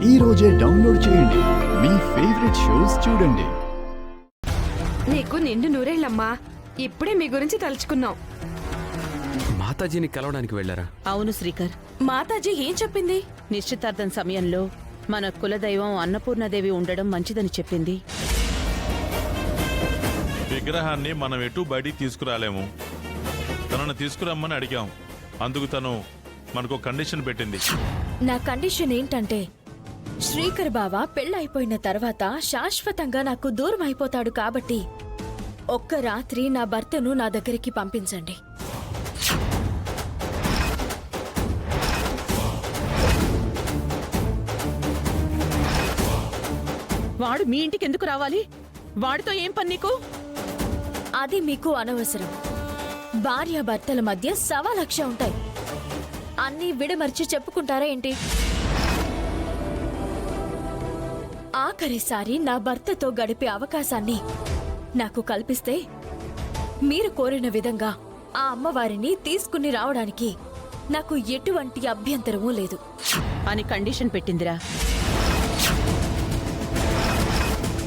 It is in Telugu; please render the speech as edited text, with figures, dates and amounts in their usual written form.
ఈ రోజే డౌన్లోడ్ చేయండి. మీ ఫేవరెట్ షోస్ చూడండి. నీకు నిండు నూరేళ్ళమ్మా. ఇప్పుడే మీ గురించి తలుచుకున్నాం. మాతాజీని కలవడానికి వెళ్ళారా? అవును శ్రీకర్. మాతాజీ ఏం చెప్పింది? నిశ్చితార్థం సమయంలో మన కులదైవం అన్నపూర్ణదేవి ఉండడం మంచిదని చెప్పింది. విగ్రహాన్ని మనం ఎటు బయటికి తీసుకురాలేము. తనను తీసుకురమ్మని అడిగాం. అందుకు తను మనకు కండిషన్ పెట్టింది. నా కండిషన్ ఏంటంటే శ్రీకర్ బావ పెళ్ళైపోయిన తర్వాత శాశ్వతంగా నాకు దూరం అయిపోతాడు కాబట్టి ఒక్క రాత్రి నా భర్తను నా దగ్గరికి పంపించండి. వాడు మీ ఇంటికి ఎందుకు రావాలి? వాడితో ఏం పని నీకు? అది మీకు అనవసరం. భార్యాభర్తల మధ్య 1,00,000 ఉంటాయి. అన్నీ విడమర్చి చెప్పుకుంటారా ఏంటి? ఆఖరిసారి నా భర్తతో గడిపే అవకాశాన్ని నాకు కల్పిస్తే మీరు కోరిన విధంగా ఆ అమ్మవారిని తీసుకుని రావడానికి నాకు ఎటువంటి అభ్యంతరమూ లేదు అని కండిషన్ పెట్టిందిరా.